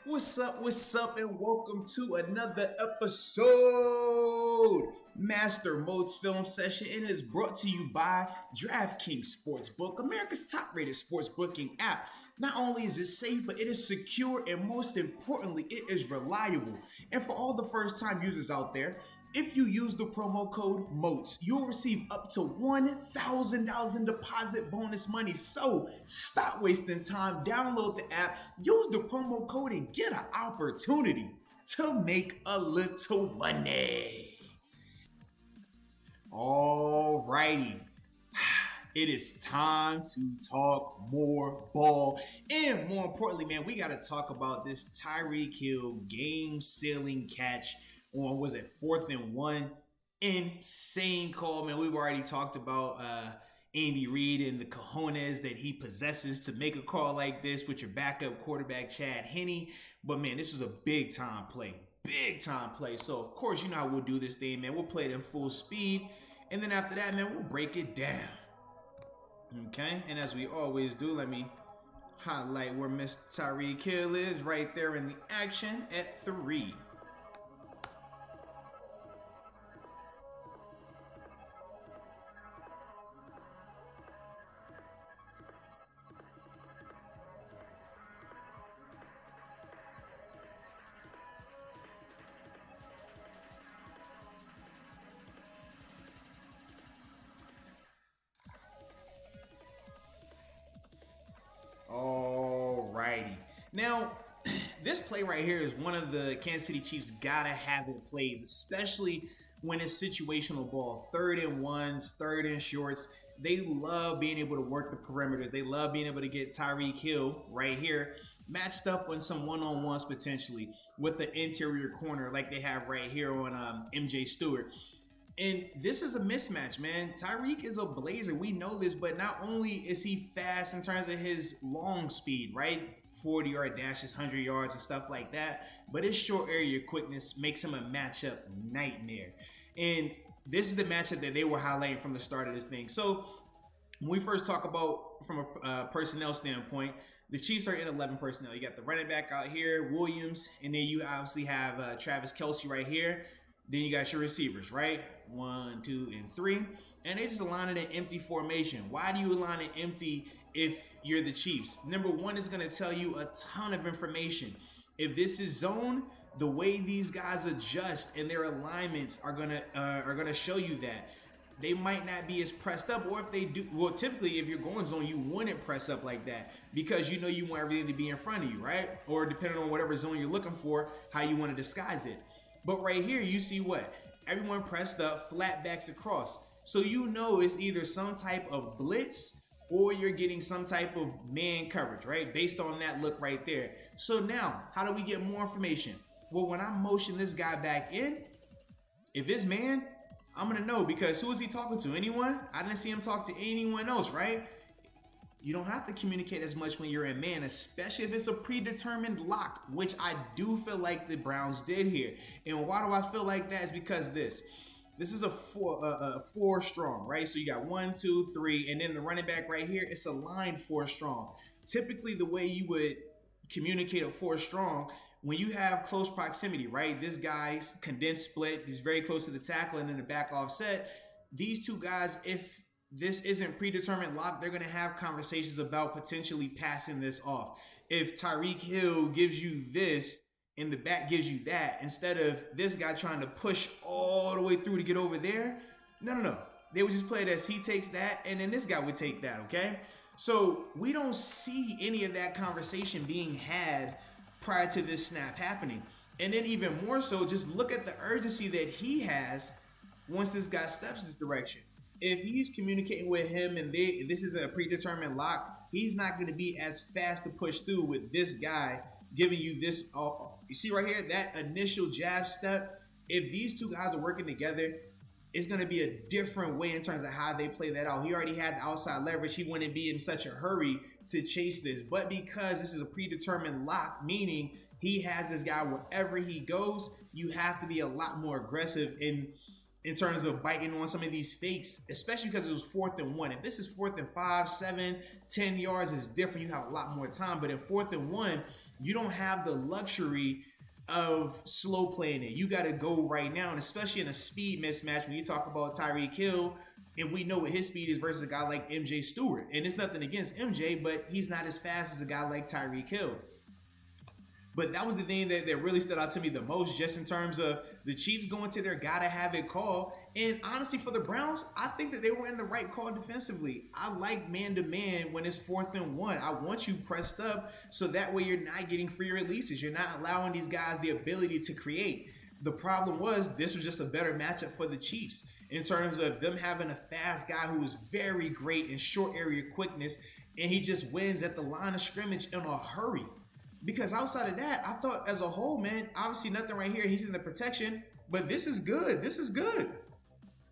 What's up, and welcome to another episode. Master Moats Film Session, and it is brought to you by DRAFTKINGS Sportsbook, America's top-rated sports booking app. Not only is it safe, but it is secure, and most importantly, it is reliable. And for all the first-time users out there, if you use the promo code MOATS, you'll receive up to $1,000 in deposit bonus money. So stop wasting time, download the app, use the promo code, and get an opportunity to make a little money. Alrighty, it is time to talk more ball. And more importantly, man, we got to talk about this Tyreek Hill game-sealing catch on, was it 4th and 1? Insane call, man. We've already talked about Andy Reid and the cojones that he possesses to make a call like this with your backup quarterback, Chad Henne. But, man, this was a big-time play. Big-time play. So, of course, you know how we'll do this thing, man. We'll play it in full speed. And then after that, man, we'll break it down. Okay? And as we always do, let me highlight where Mr. Tyreek Hill is right there in the action at 3. Alrighty. Now, this play right here is one of the Kansas City Chiefs gotta have it plays, especially when it's situational ball. 3rd and 1s, 3rd and shorts. They love being able to work the perimeters. They love being able to get Tyreek Hill right here matched up on some one-on-ones potentially with the interior corner like they have right here on MJ Stewart. And this is a mismatch, man. Tyreek is a blazer. We know this, but not only is he fast in terms of his long speed, right? 40-yard dashes, 100 yards and stuff like that, but his short area quickness makes him a matchup nightmare. And this is the matchup that they were highlighting from the start of this thing. So when we first talk about from a personnel standpoint, the Chiefs are in 11 personnel. You got the running back out here, Williams, and then you obviously have Travis Kelce right here. Then you got your receivers, right? 1, 2, and 3. And they just align it in empty formation. Why do you align it empty if you're the Chiefs? Number one is going to tell you a ton of information. If this is zone, the way these guys adjust and their alignments are gonna show you that. They might not be as pressed up, or if they do, well, typically if you're going zone, you wouldn't press up like that because you know you want everything to be in front of you, right? Or depending on whatever zone you're looking for, how you want to disguise it. But right here, you see what? Everyone pressed up, flat backs across. So you know it's either some type of blitz or you're getting some type of man coverage, right? Based on that look right there. So now, how do we get more information? Well, when I motion this guy back in, if it's man, I'm going to know because who is he talking to? Anyone? I didn't see him talk to anyone else, right? You don't have to communicate as much when you're in man, especially if it's a predetermined lock, which I do feel like the Browns did here. And why do I feel like that? Is because this is a four strong, right? So you got 1, 2, 3, and then the running back right here, it's aligned 4 strong. Typically, the way you would communicate a 4 strong, when you have close proximity, right? This guy's condensed split, he's very close to the tackle, and then the back offset. These two guys, if this isn't predetermined lock, they're going to have conversations about potentially passing this off. If Tyreek Hill gives you this and the back gives you that, instead of this guy trying to push all the way through to get over there, no. They would just play it as he takes that, and then this guy would take that, okay? So we don't see any of that conversation being had prior to this snap happening. And then even more so, just look at the urgency that he has once this guy steps this direction. If he's communicating with him and this is a predetermined lock, he's not going to be as fast to push through with this guy giving you this. You see right here, that initial jab step, if these two guys are working together, it's going to be a different way in terms of how they play that out. He already had the outside leverage. He wouldn't be in such a hurry to chase this. But because this is a predetermined lock, meaning he has this guy wherever he goes, you have to be a lot more aggressive in terms of biting on some of these fakes, especially because it was 4th and 1. If this is 4th and 5, 7, 10 yards, is different. You have a lot more time. But in 4th and 1, You don't have the luxury of slow playing it. You got to go right now, and especially in a speed mismatch when you talk about Tyreek Hill, and we know what his speed is versus a guy like MJ Stewart. And it's nothing against MJ, but he's not as fast as a guy like Tyreek Hill. But that was the thing that really stood out to me the most, just in terms of the Chiefs going to their gotta have it call. And honestly, for the Browns, I think that they were in the right call defensively. I like man-to-man when it's 4th and 1. I want you pressed up so that way you're not getting free releases. You're not allowing these guys the ability to create. The problem was this was just a better matchup for the Chiefs in terms of them having a fast guy who was very great in short area quickness, and he just wins at the line of scrimmage in a hurry. Because outside of that, I thought as a whole, man, obviously nothing right here. He's in the protection, but this is good. This is good.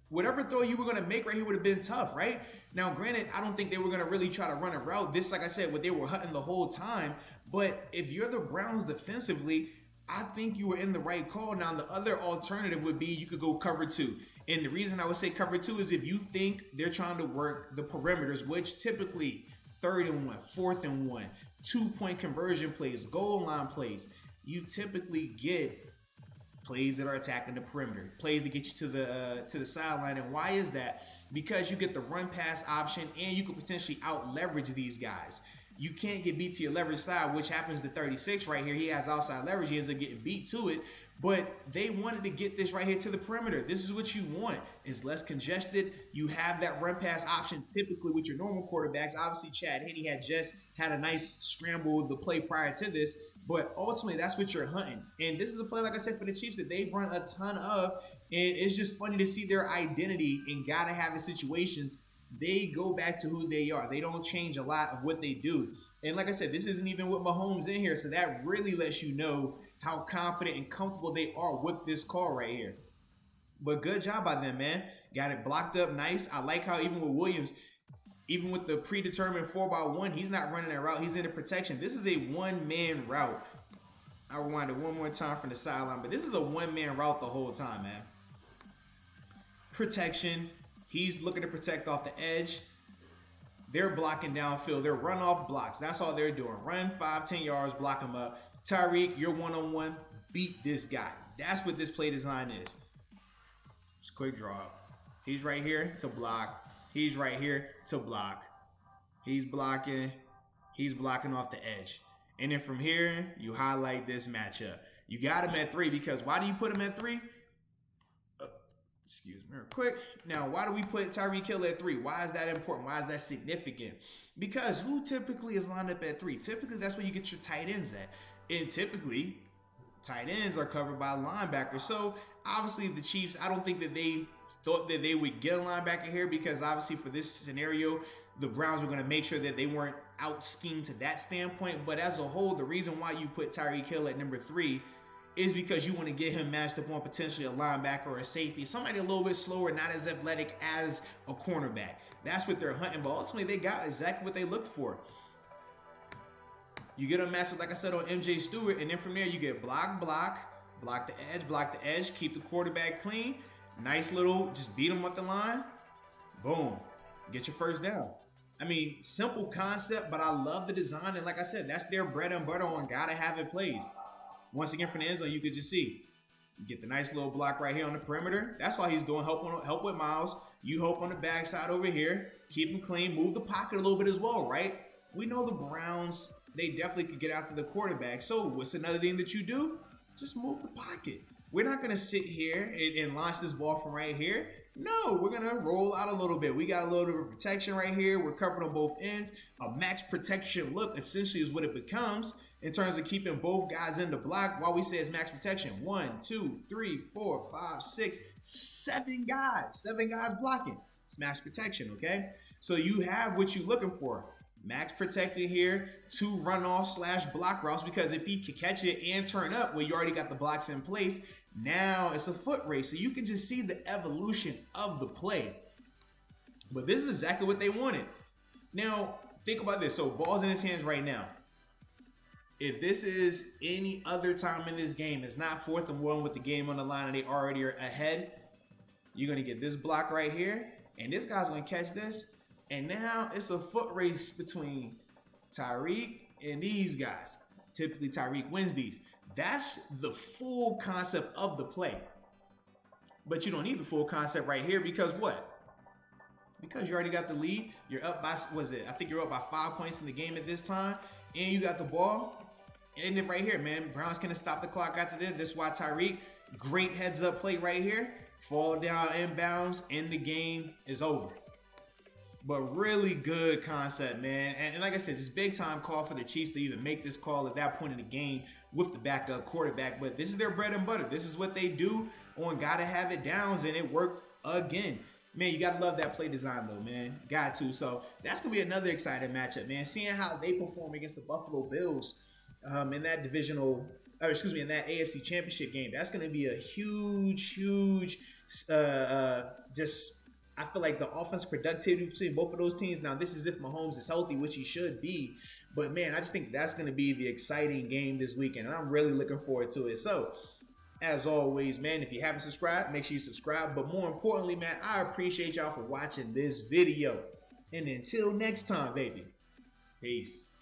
Whatever throw you were going to make right here would have been tough, right? Now, granted, I don't think they were going to really try to run a route. This, like I said, what they were hunting the whole time. But if you're the Browns defensively, I think you were in the right call. Now, the other alternative would be you could go cover 2. And the reason I would say cover 2 is if you think they're trying to work the perimeters, which typically 3rd and 1, 4th and 1, 2-point conversion plays, goal line plays, you typically get plays that are attacking the perimeter, plays to get you to the sideline. And why is that? Because you get the run pass option, and you can potentially out leverage these guys. You can't get beat to your leverage side, which happens to 36 right here. He has outside leverage. He ends up getting beat to it. But they wanted to get this right here to the perimeter. This is what you want. It's less congested. You have that run pass option typically with your normal quarterbacks. Obviously, Chad Henne had just had a nice scramble the play prior to this. But ultimately, that's what you're hunting. And this is a play, like I said, for the Chiefs that they've run a ton of. And it's just funny to see their identity in gotta have it situations. They go back to who they are. They don't change a lot of what they do. And like I said, this isn't even with Mahomes in here. So that really lets you know how confident and comfortable they are with this call right here. But good job by them, man. Got it blocked up nice. I like how even with Williams, even with the predetermined 4x1, he's not running that route. He's in the protection. This is a one-man route. I rewind it one more time from the sideline, but this is a one-man route the whole time, man. Protection. He's looking to protect off the edge. They're blocking downfield. They're run-off blocks. That's all they're doing. Run 5-10 yards, block him up. Tyreek, you're one-on-one. Beat this guy. That's what this play design is. Just quick draw. He's right here to block. He's right here to block. He's blocking. He's blocking off the edge. And then from here, you highlight this matchup. You got him at 3 because why do you put him at 3? Excuse me real quick. Now, why do we put Tyreek Hill at 3? Why is that important? Why is that significant? Because who typically is lined up at 3? Typically, that's where you get your tight ends at. And typically, tight ends are covered by linebackers. So, obviously, the Chiefs, I don't think that they thought that they would get a linebacker here because, obviously, for this scenario, the Browns were going to make sure that they weren't out-schemed to that standpoint. But as a whole, the reason why you put Tyreek Hill at number 3 is because you want to get him matched up on potentially a linebacker or a safety, somebody a little bit slower, not as athletic as a cornerback. That's what they're hunting, but ultimately they got exactly what they looked for. You get a matchup, like I said, on MJ Stewart, and then from there you get block the edge, keep the quarterback clean. Nice little, just beat him up the line. Boom. Get your first down. I mean, simple concept, but I love the design, and like I said, that's their bread and butter on gotta have it plays. Once again, from the end zone, you could just see. You get the nice little block right here on the perimeter. That's all he's doing, help with Miles. You help on the backside over here. Keep him clean. Move the pocket a little bit as well, right? We know the Browns, they definitely could get after the quarterback. So what's another thing that you do? Just move the pocket. We're not going to sit here and launch this ball from right here. No, we're going to roll out a little bit. We got a little bit of protection right here. We're covered on both ends. A max protection look essentially is what it becomes in terms of keeping both guys in the block. While we say it's max protection, 1, 2, 3, 4, 5, 6, 7 guys. 7 guys blocking. It's max protection, okay? So you have what you're looking for. Max protected here, 2 runoff / block routes, because if he can catch it and turn up, well, you already got the blocks in place. Now it's a foot race, so you can just see the evolution of the play. But this is exactly what they wanted. Now, think about this. So ball's in his hands right now. If this is any other time in this game, it's not 4th and 1 with the game on the line and they already are ahead, you're going to get this block right here, and this guy's going to catch this. And now it's a foot race between Tyreek and these guys. Typically, Tyreek wins these. That's the full concept of the play. But you don't need the full concept right here because what? Because you already got the lead. You're up by, I think you're up by 5 points in the game at this time. And you got the ball. And it right here, man. Browns gonna stop the clock after this. This is why Tyreek, great heads up play right here. Fall down inbounds and the game is over. But really good concept, man. And like I said, it's big time call for the Chiefs to even make this call at that point in the game with the backup quarterback. But this is their bread and butter. This is what they do on gotta have it downs, and it worked again. Man, you gotta love that play design though, man. Got to. So that's gonna be another exciting matchup, man. Seeing how they perform against the Buffalo Bills in that divisional, in that AFC Championship game. That's gonna be a huge, I feel like the offensive productivity between both of those teams. Now, this is if Mahomes is healthy, which he should be. But, man, I just think that's going to be the exciting game this weekend. And I'm really looking forward to it. So, as always, man, if you haven't subscribed, make sure you subscribe. But more importantly, man, I appreciate y'all for watching this video. And until next time, baby, peace.